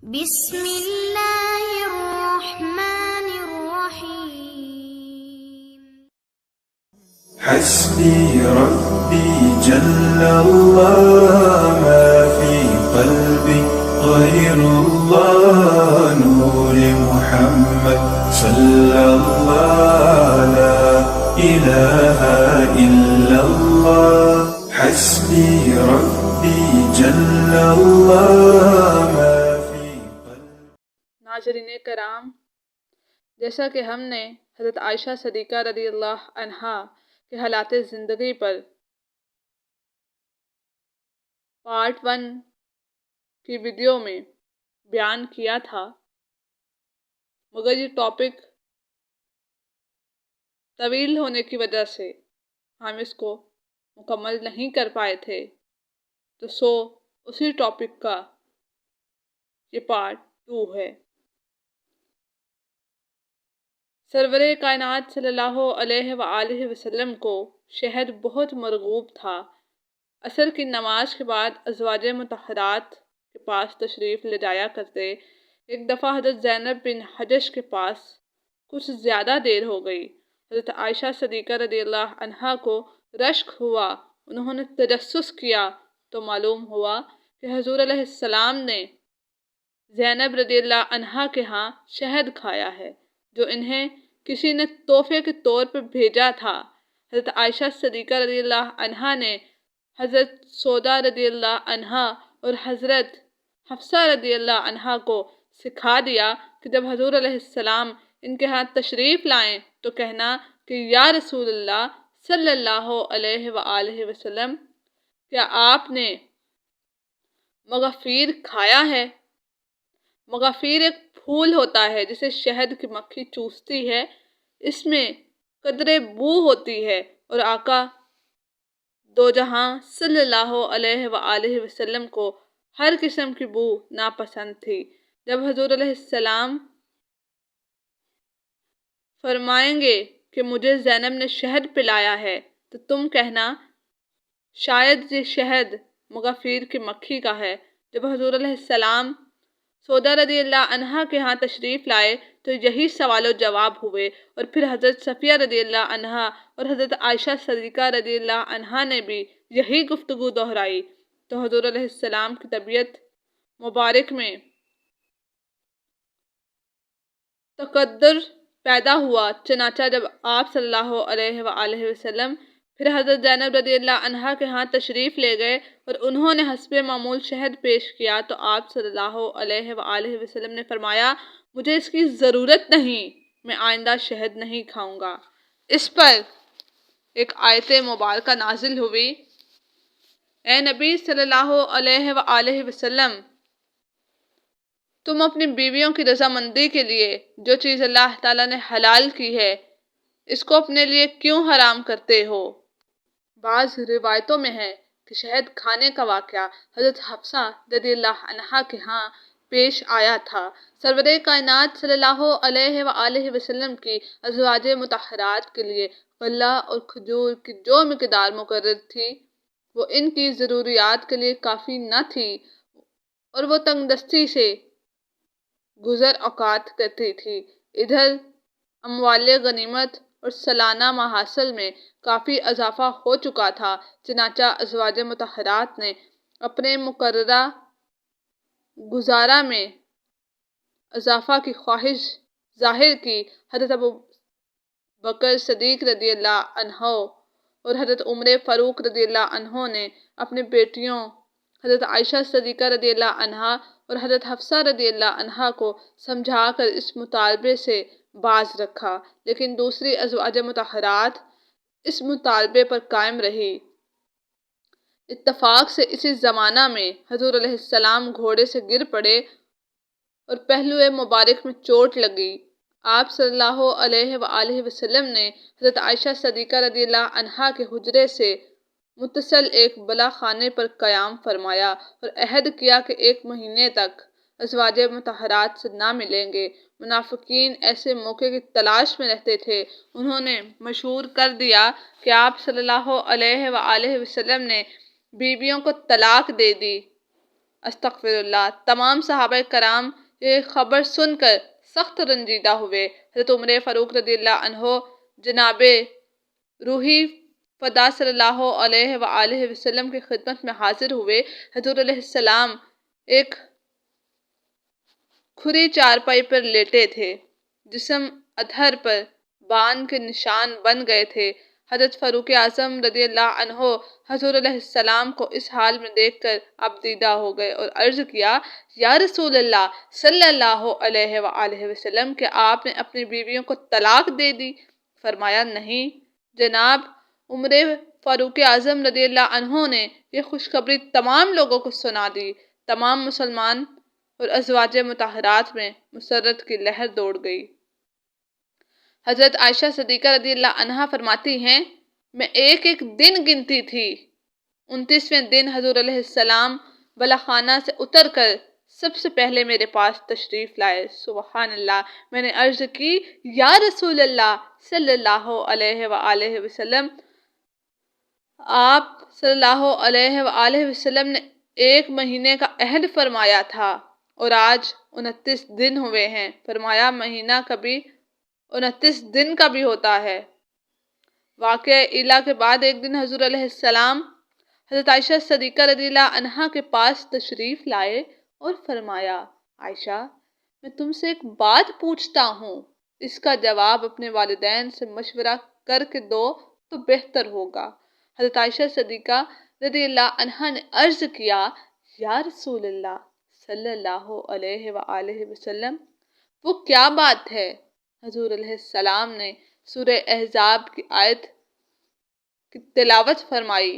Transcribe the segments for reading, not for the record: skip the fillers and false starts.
بسم اللہ الرحمن الرحیم حسبي ربي جل الله ما في قلبي غير الله نور محمد صلى الله لا إله إلا الله حسبي ربي جل الله ما في قلبي. ناظرین کرام، جیسا کہ ہم نے حضرت عائشہ صدیقہ رضی اللہ عنہا کے حالات زندگی پر پارٹ 1 کی ویڈیو میں بیان کیا تھا، مگر یہ ٹاپک طویل ہونے کی وجہ سے ہم اس کو مکمل نہیں کر پائے تھے، تو اسی ٹاپک کا یہ پارٹ 2 ہے۔ سرور کائنات صلی اللہ علیہ وآلہ وسلم کو شہد بہت مرغوب تھا۔ عصر کی نماز کے بعد ازواج مطہرات کے پاس تشریف لے جایا کرتے۔ ایک دفعہ حضرت زینب بن حجش کے پاس کچھ زیادہ دیر ہو گئی۔ حضرت عائشہ صدیقہ رضی اللہ عنہا کو رشک ہوا۔ انہوں نے تجسس کیا تو معلوم ہوا کہ حضور علیہ السلام نے زینب رضی اللہ عنہا کے ہاں شہد کھایا ہے، جو انہیں کسی نے تحفے کے طور پر بھیجا تھا۔ حضرت عائشہ صدیقہ رضی اللہ عنہا نے حضرت سودا رضی اللہ عنہا اور حضرت حفصہ رضی اللہ عنہا کو سکھا دیا کہ جب حضور علیہ السلام ان کے ہاں تشریف لائیں تو کہنا کہ یا رسول اللہ صلی اللہ علیہ وآلہ وسلم، کیا آپ نے مغافیر کھایا ہے؟ مغافیر ایک پھول ہوتا ہے جسے شہد کی مکھی چوستی ہے، اس میں قدرے بو ہوتی ہے، اور آقا دو جہاں صلی اللہ علیہ وآلہ وسلم کو ہر قسم کی بو ناپسند تھی۔ جب حضور علیہ السلام فرمائیں گے کہ مجھے زینب نے شہد پلایا ہے تو تم کہنا شاید یہ شہد مغافیر کی مکھی کا ہے۔ جب حضور علیہ السلام سودا رضی اللہ عنہا کے ہاں تشریف لائے تو یہی سوال و جواب ہوئے، اور پھر حضرت صفیہ رضی اللہ عنہا اور حضرت عائشہ صدیقہ رضی اللہ عنہا نے بھی یہی گفتگو دہرائی، تو حضور علیہ السلام کی طبیعت مبارک میں تقدر پیدا ہوا۔ چنانچہ جب آپ صلی اللہ علیہ وآلہ وسلم پھر حضرت زینب رضی اللہ عنہا کے ہاں تشریف لے گئے اور انہوں نے حسب معمول شہد پیش کیا، تو آپ صلی اللہ علیہ وآلہ وسلم نے فرمایا مجھے اس کی ضرورت نہیں، میں آئندہ شہد نہیں کھاؤں گا۔ اس پر ایک آیت مبارکہ نازل ہوئی، اے نبی صلی اللہ علیہ وآلہ وسلم، تم اپنی بیویوں کی رضامندی کے لیے جو چیز اللہ تعالیٰ نے حلال کی ہے اس کو اپنے لیے کیوں حرام کرتے ہو؟ بعض روایتوں میں ہے کہ شہد کھانے کا واقعہ حضرت حفصہ رضی اللہ عنہا کے ہاں پیش آیا تھا۔ سرور کائنات صلی اللہ علیہ وآلہ وسلم کی ازواج مطہرات کے لیے غلہ اور کھجور کی جو مقدار مقرر تھی وہ ان کی ضروریات کے لیے کافی نہ تھی، اور وہ تنگ دستی سے گزر اوقات کرتی تھی۔ ادھر اموال غنیمت اور سالانہ محاصل میں کافی اضافہ ہو چکا تھا، چنانچہ ازواج مطہرات نے اپنے مقررہ گزارہ میں اضافہ کی خواہش ظاہر کی۔ حضرت ابو بکر صدیق رضی اللہ عنہ اور حضرت عمر فاروق رضی اللہ عنہ نے اپنی بیٹیوں حضرت عائشہ صدیقہ رضی اللہ عنہا اور حضرت حفصہ رضی اللہ عنہا کو سمجھا کر اس مطالبے سے باز رکھا، لیکن دوسری ازواج مطہرات اس مطالبے پر قائم رہی۔ اتفاق سے اسی زمانہ میں حضور علیہ السلام گھوڑے سے گر پڑے اور پہلو مبارک میں چوٹ لگی۔ آپ صلی اللہ علیہ وآلہ وسلم نے حضرت عائشہ صدیقہ رضی اللہ عنہا کے حجرے سے متصل ایک بلا خانے پر قیام فرمایا اور عہد کیا کہ 1 مہینے تک ازواج مطہرات سے نہ ملیں گے۔ منافقین ایسے موقع کی تلاش میں رہتے تھے۔ انہوں نے مشہور کر دیا کہ آپ صلی اللہ علیہ وآلہ وسلم نے بیویوں کو طلاق دے دی، استغفر اللہ۔ تمام صحابہ کرام یہ خبر سن کر سخت رنجیدہ ہوئے۔ حضرت عمر فاروق رضی اللہ عنہ جناب روحی فدا صلی اللہ علیہ وآلہ وسلم کی خدمت میں حاضر ہوئے۔ حضور علیہ السلام ایک کھری چارپائی پر لیٹے تھے، جسم ادھر پر بان کے نشان بن گئے تھے۔ حضرت فاروق اعظم رضی اللہ عنہ حضور علیہ السلام کو اس حال میں دیکھ کر ابدیدہ ہو گئے اور عرض کیا، یا رسول اللہ صلی اللہ علیہ وآلہ وسلم، کہ آپ نے اپنی بیویوں کو طلاق دے دی؟ فرمایا، نہیں جناب۔ عمر فاروق اعظم رضی اللہ عنہ نے یہ خوشخبری تمام لوگوں کو سنا دی۔ تمام مسلمان اور ازواج مطہرات میں مسرت کی لہر دوڑ گئی۔ حضرت عائشہ صدیقہ رضی اللہ عنہا فرماتی ہیں، میں ایک ایک دن گنتی تھی۔ 29ویں دن حضور علیہ السلام بلا خانہ سے اتر کر سب سے پہلے میرے پاس تشریف لائے۔ سبحان اللہ۔ میں نے عرض کی، یا رسول اللہ صلی اللہ علیہ وآلہ وسلم، آپ صلی اللہ علیہ وآلہ وسلم نے 1 مہینے کا عہد فرمایا تھا اور آج 29 دن ہوئے ہیں۔ فرمایا، مہینہ کبھی 29 دن کا بھی ہوتا ہے۔ واقعہ ایلا کے بعد ایک دن حضور علیہ السلام حضرت عائشہ صدیقہ رضی اللہ عنہا کے پاس تشریف لائے اور فرمایا، عائشہ میں تم سے ایک بات پوچھتا ہوں، اس کا جواب اپنے والدین سے مشورہ کر کے دو تو بہتر ہوگا۔ حضرت عائشہ صدیقہ رضی اللہ عنہا نے عرض کیا، یا رسول اللہ صلی اللہ علیہ وآلہ وسلم، وہ کیا بات ہے؟ حضور علیہ السلام نے سورہ احزاب کی آیت کی تلاوت فرمائی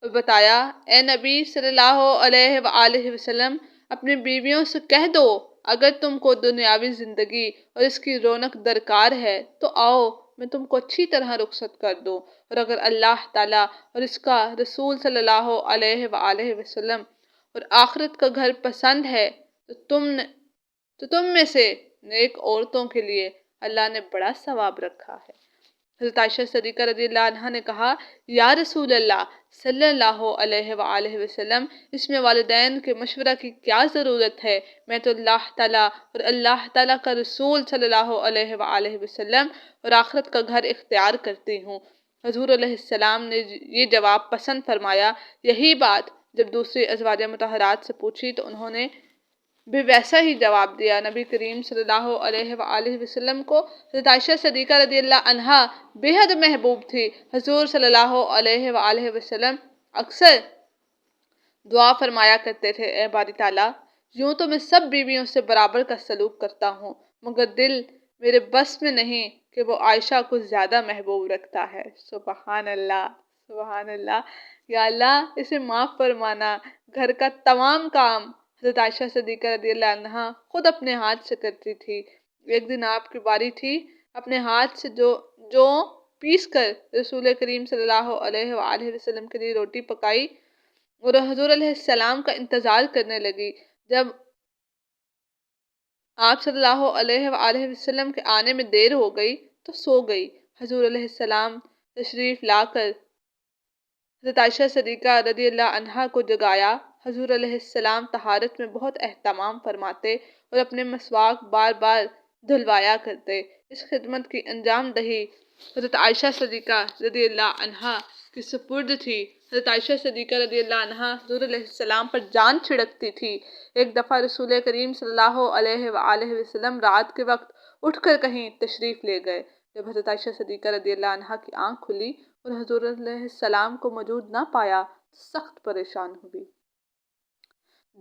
اور بتایا، اے نبی صلی اللہ علیہ وآلہ وسلم، اپنی بیویوں سے کہہ دو، اگر تم کو دنیاوی زندگی اور اس کی رونق درکار ہے تو آؤ، میں تم کو اچھی طرح رخصت کر دوں، اور اگر اللہ تعالیٰ اور اس کا رسول صلی اللہ علیہ وآلہ وسلم اور آخرت کا گھر پسند ہے تو تم میں سے نیک عورتوں کے لیے اللہ نے بڑا ثواب رکھا ہے۔ حضرت عائشہ صدیقہ رضی اللہ عنہا نے کہا، یا رسول اللہ صلی اللہ علیہ وآلہ وسلم، اس میں والدین کے مشورہ کی کیا ضرورت ہے؟ میں تو اللہ تعالیٰ اور اللہ تعالیٰ کا رسول صلی اللہ علیہ وآلہ وسلم اور آخرت کا گھر اختیار کرتی ہوں۔ حضور علیہ السلام نے یہ جواب پسند فرمایا۔ یہی بات جب دوسری ازواج مطہرات سے پوچھی تو انہوں نے بھی ویسا ہی جواب دیا۔ نبی کریم صلی اللہ علیہ وآلہ وسلم کو حضرت عائشہ صدیقہ رضی اللہ عنہا بے حد محبوب تھی۔ حضور صلی اللہ علیہ وآلہ وسلم اکثر دعا فرمایا کرتے تھے، اے باری تعالیٰ، یوں تو میں سب بیویوں سے برابر کا سلوک کرتا ہوں، مگر دل میرے بس میں نہیں کہ وہ عائشہ کو زیادہ محبوب رکھتا ہے۔ سبحان اللہ، سبحان اللہ۔ یا اللہ، اسے معاف فرمانا۔ گھر کا تمام کام حضرت عائشہ صدیقہ رضی اللہ عنہا خود اپنے ہاتھ سے کرتی تھی۔ ایک دن آپ کی باری تھی، اپنے ہاتھ سے جو پیس کر رسول کریم صلی اللہ علیہ وآلہ وسلم کے لیے روٹی پکائی اور حضور علیہ السلام کا انتظار کرنے لگی۔ جب آپ صلی اللہ علیہ وآلہ وسلم کے آنے میں دیر ہو گئی تو سو گئی۔ حضور علیہ السلام تشریف لا کر حضرت عائشہ صدیقہ رضی اللہ عنہا کو جگایا۔ حضور علیہ السلام طہارت میں بہت اہتمام فرماتے اور اپنے مسواک بار بار دھلوایا کرتے۔ اس خدمت کی انجام دہی حضرت عائشہ صدیقہ رضی اللہ عنہا کی سپرد تھی۔ حضرت عائشہ صدیقہ رضی اللہ عنہا حضور علیہ السلام پر جان چھڑکتی تھی۔ ایک دفعہ رسول کریم صلی اللہ علیہ وآلہ وسلم رات کے وقت اٹھ کر کہیں تشریف لے گئے۔ جب حضرت عائشہ صدیقہ رضی اللہ عنہا کی آنکھ کھلی اور حضور علیہ السلام کو موجود نہ پایا تو سخت پریشان ہوئی،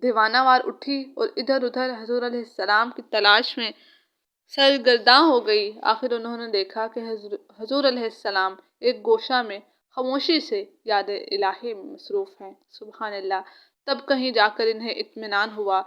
دیوانہ وار اٹھی اور ادھر ادھر حضور علیہ السلام کی تلاش میں سرگرداں ہو گئی۔ آخر انہوں نے دیکھا کہ حضور علیہ السلام ایک گوشہ میں خاموشی سے یاد الہی میں مصروف ہیں۔ سبحان اللہ۔ تب کہیں جا کر انہیں اطمینان ہوا۔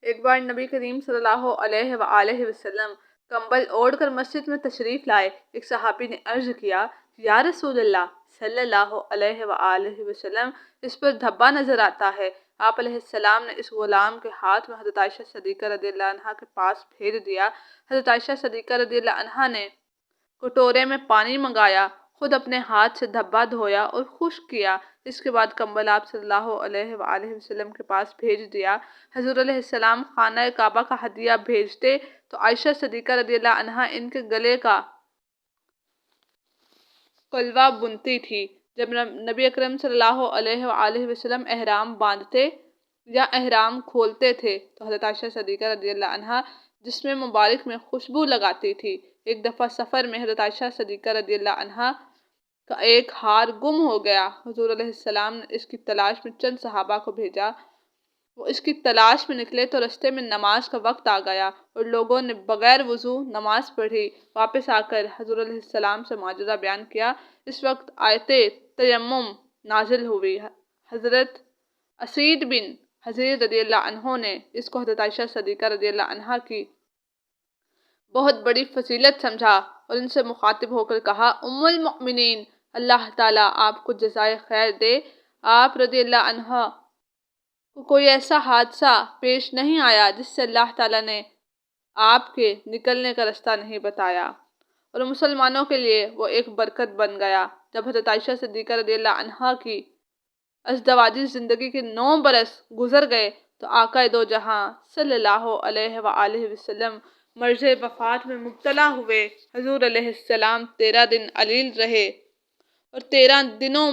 ایک بار نبی کریم صلی اللہ علیہ وآلہ وسلم کمبل اوڑھ کر مسجد میں تشریف لائے۔ ایک صحابی نے عرض کیا، یا رسول اللہ صلی اللہ علیہ وآلہ وسلم، اس پر دھبا نظر آتا ہے۔ آپ علیہ السلام نے اس غلام کے ہاتھ میں حضرت عائشہ صدیقہ رضی اللہ عنہا کے پاس بھیج دیا۔ حضرت عائشہ صدیقہ رضی اللہ عنہا نے کٹورے میں پانی منگایا، خود اپنے ہاتھ سے دھبا دھویا اور خشک کیا۔ اس کے بعد کمبل آپ صلی اللہ علیہ وآلہ وسلم کے پاس بھیج دیا۔ حضور علیہ السلام خانہ کعبہ کا ہدیہ بھیجتے تو عائشہ صدیقہ رضی اللہ عنہا ان کے گلے کا قلوہ بنتی تھی۔ جب نبی اکرم صلی اللہ علیہ وآلہ وسلم احرام باندھتے یا احرام کھولتے تھے تو حضرت عائشہ صدیقہ رضی اللہ عنہا جسم مبارک میں خوشبو لگاتی تھی۔ ایک دفعہ سفر میں حضرت عائشہ صدیقہ رضی اللہ عنہا کا ایک ہار گم ہو گیا۔ حضور علیہ السلام نے اس کی تلاش میں چند صحابہ کو بھیجا۔ وہ اس کی تلاش میں نکلے تو رستے میں نماز کا وقت آ گیا اور لوگوں نے بغیر وضو نماز پڑھی۔ واپس آ کر حضور علیہ السلام سے معجزہ بیان کیا۔ اس وقت آیت تیمم نازل ہوئی۔ حضرت اسید بن حضیر رضی اللہ عنہ نے اس کو حضرت عائشہ صدیقہ رضی اللہ عنہا کی بہت بڑی فضیلت سمجھا اور ان سے مخاطب ہو کر کہا، ام المؤمنین، اللہ تعالیٰ آپ کو جزائے خیر دے۔ آپ رضی اللہ عنہ کو کوئی ایسا حادثہ پیش نہیں آیا جس سے اللہ تعالیٰ نے آپ کے نکلنے کا رستہ نہیں بتایا، اور مسلمانوں کے لیے وہ ایک برکت بن گیا۔ جب حضرت عائشہ صدیقہ رضی اللہ عنہا کی ازدواجی زندگی کے 9 برس گزر گئے تو آقا دو جہاں صلی اللہ علیہ وآلہ وسلم مرض وفات میں مبتلا ہوئے۔ حضور علیہ السلام 13 دن علیل رہے اور 13 دنوں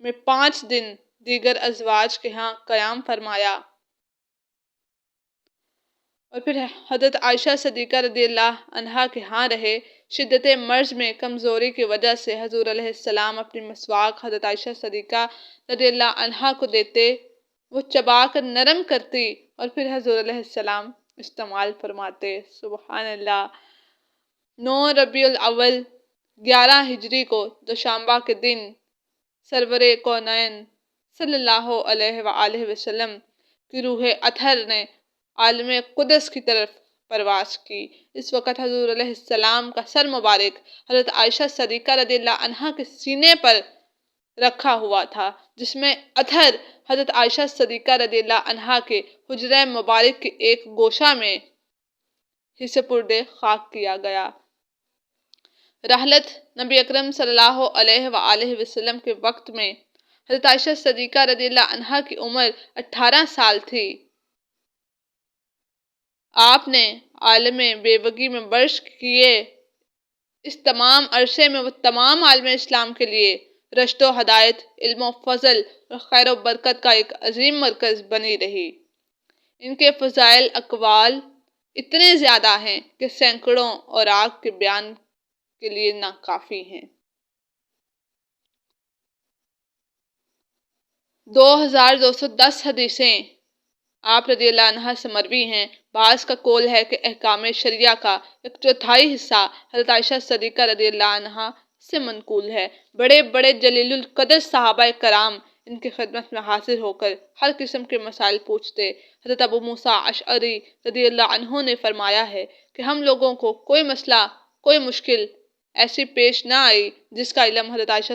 میں 5 دن دیگر ازواج کے ہاں قیام فرمایا، اور پھر حضرت عائشہ صدیقہ رضی اللہ عنہا کے ہاں رہے۔ شدت مرض میں کمزوری کی وجہ سے حضور علیہ السلام اپنی مسواک حضرت عائشہ صدیقہ رضی اللہ عنہا کو دیتے، وہ چبا کر نرم کرتی اور پھر حضور علیہ السلام استعمال فرماتے۔ سبحان اللہ۔ 9 ربیع الاول 11 ہجری کو دوشنبہ کے دن سرور کونین صلی اللہ علیہ وآلہ وسلم کی روح اطہر نے عالم قدس کی طرف پرواز کی۔ اس وقت حضور علیہ السلام کا سر مبارک حضرت عائشہ صدیقہ رضی اللہ عنہا کے سینے پر رکھا ہوا تھا، جس میں اطہر حضرت عائشہ صدیقہ رضی اللہ عنہا کے حجرہ مبارک کے ایک گوشہ میں سپرد خاک کیا گیا۔ رحلت نبی اکرم صلی اللہ علیہ وآلہ وسلم کے وقت میں حضرت عائشہ صدیقہ رضی اللہ عنہا کی عمر 18 سال تھی۔ آپ نے عالم بیوگی میں برش کیے۔ اس تمام عرصے میں وہ تمام عالم اسلام کے لیے رشد و ہدایت، علم و فضل اور خیر و برکت کا ایک عظیم مرکز بنی رہی۔ ان کے فضائل اقوال اتنے زیادہ ہیں کہ سینکڑوں اوراق کے بیان کے لیے ناکافی ہیں۔ 2210 حدیثیں آپ رضی اللہ عنہ سے مروی ہیں۔ بعض کا قول ہے کہ احکام شریعہ کا 1/4 حصہ حضرت عائشہ صدیقہ رضی اللہ عنہا سے منقول ہے۔ بڑے بڑے جلیل القدر صحابہ کرام ان کی خدمت میں حاضر ہو کر ہر قسم کے مسائل پوچھتے۔ حضرت ابو موسیٰ اشعری رضی اللہ عنہ نے فرمایا ہے کہ ہم لوگوں کو کوئی مسئلہ، کوئی مشکل ایسی پیش نہ آئی جس کا علم حضرت عائشہ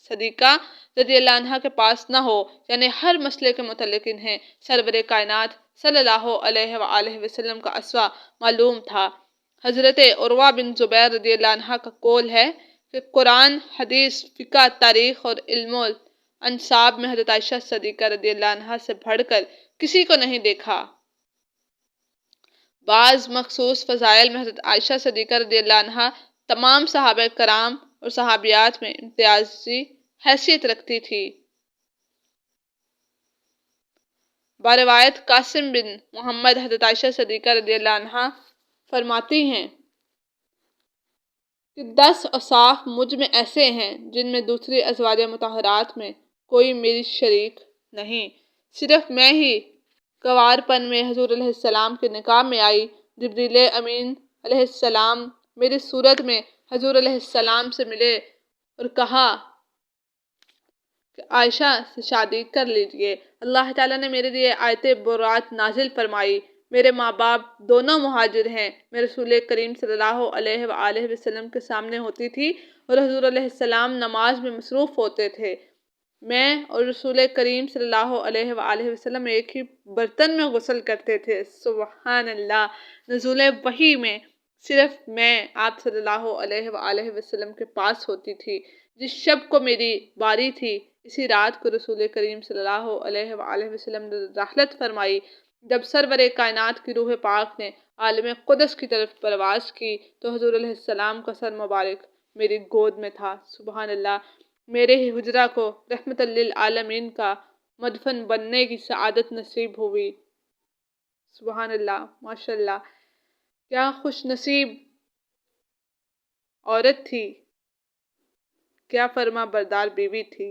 صدیقہ رضی اللہ عنہا کے پاس نہ ہو، یعنی ہر مسئلے کے متعلق انہیں سرور کائنات صلی اللہ علیہ وآلہ وسلم کا اسوہ معلوم تھا۔ حضرت عروہ بن زبیر رضی اللہ عنہ کا قول ہے کہ قرآن، حدیث، فقہ، تاریخ اور علم انساب میں حضرت عائشہ صدیقہ رضی اللہ عنہ سے بڑھ کر کسی کو نہیں دیکھا۔ بعض مخصوص فضائل میں حضرت عائشہ صدیقہ رضی اللہ عنہ تمام صحابہ کرام اور صحابیات میں امتیازی حیثیت رکھتی تھی۔ بروایت قاسم بن محمد حضرت عائشہ صدیقہ رضی اللہ عنہ فرماتی ہیں کہ 10 اوصاف مجھ میں ایسے ہیں جن میں دوسری ازواج مطہرات میں کوئی میری شریک نہیں، صرف میں ہی کنوار پن میں حضور علیہ السلام کے نکاح میں آئی۔ جبریل امین علیہ السلام میری صورت میں حضور علیہ السلام سے ملے اور کہا کہ عائشہ سے شادی کر لیجئے۔ اللہ تعالیٰ نے میرے لیے آیت برات نازل فرمائی۔ میرے ماں باپ دونوں مہاجر ہیں۔ میں رسول کریم صلی اللہ علیہ وآلہ وسلم کے سامنے ہوتی تھی اور حضور علیہ السلام نماز میں مصروف ہوتے تھے۔ میں اور رسول کریم صلی اللہ علیہ وآلہ وسلم ایک ہی برتن میں غسل کرتے تھے۔ سبحان اللہ۔ نزول وحی میں صرف میں آپ صلی اللہ علیہ وآلہ وسلم کے پاس ہوتی تھی۔ جس شب کو میری باری تھی اسی رات کو رسول کریم صلی اللہ علیہ وآلہ وسلم نے رحلت فرمائی۔ جب سرور کائنات کی روح پاک نے عالم قدس کی طرف پرواز کی تو حضور علیہ السلام کا سر مبارک میری گود میں تھا۔ سبحان اللہ، میرے ہی حجرہ کو رحمت للعالمین کا مدفن بننے کی سعادت نصیب ہوئی۔ سبحان اللہ، ماشاء اللہ، کیا خوش نصیب عورت تھی، کیا فرما بردار بیوی تھی۔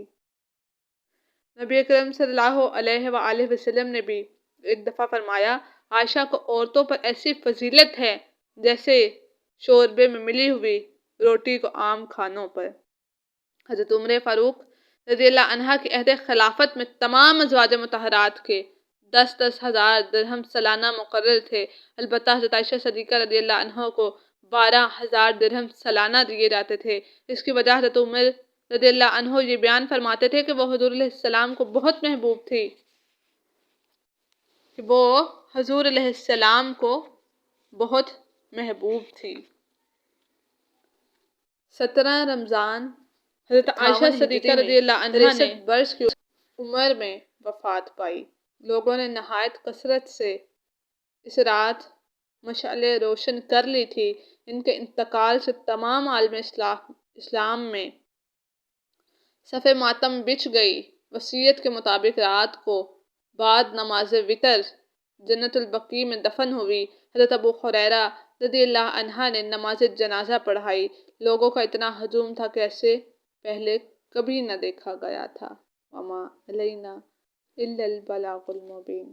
نبی اکرم صلی اللہ علیہ وآلہ وسلم نے بھی ایک دفعہ فرمایا، عائشہ کو عورتوں پر ایسی فضیلت ہے جیسے شوربے میں ملی ہوئی روٹی کو عام کھانوں پر۔ حضرت عمر فاروق رضی اللہ عنہ کی عہد خلافت میں تمام ازواج مطہرات کے 10-10 ہزار درہم سالانہ مقرر تھے، البتہ حضرت عائشہ صدیقہ رضی اللہ عنہ کو 12,000 درہم سالانہ دیے جاتے تھے۔ اس کی وجہ حضرت عمر رضی اللہ عنہ یہ بیان فرماتے تھے کہ وہ حضور علیہ السلام کو بہت محبوب تھی، کہ وہ حضور علیہ السلام کو بہت محبوب تھی۔ 17 رمضان حضرت عائشہ صدیقہ رضی اللہ عنہ نے 63 برس کی عمر میں وفات پائی۔ لوگوں نے نہایت کثرت سے اس رات مشعلیں روشن کر لی تھی۔ ان کے انتقال سے تمام عالم اسلام میں صف ماتم بچھ گئی۔ وصیت کے مطابق رات کو بعد نماز وتر جنت البقیع میں دفن ہوئی۔ حضرت ابو ہریرہ رضی اللہ عنہ نے نماز جنازہ پڑھائی۔ لوگوں کا اتنا ہجوم تھا کہ ایسے پہلے کبھی نہ دیکھا گیا تھا۔ وما علینا الا البلاغ المبین۔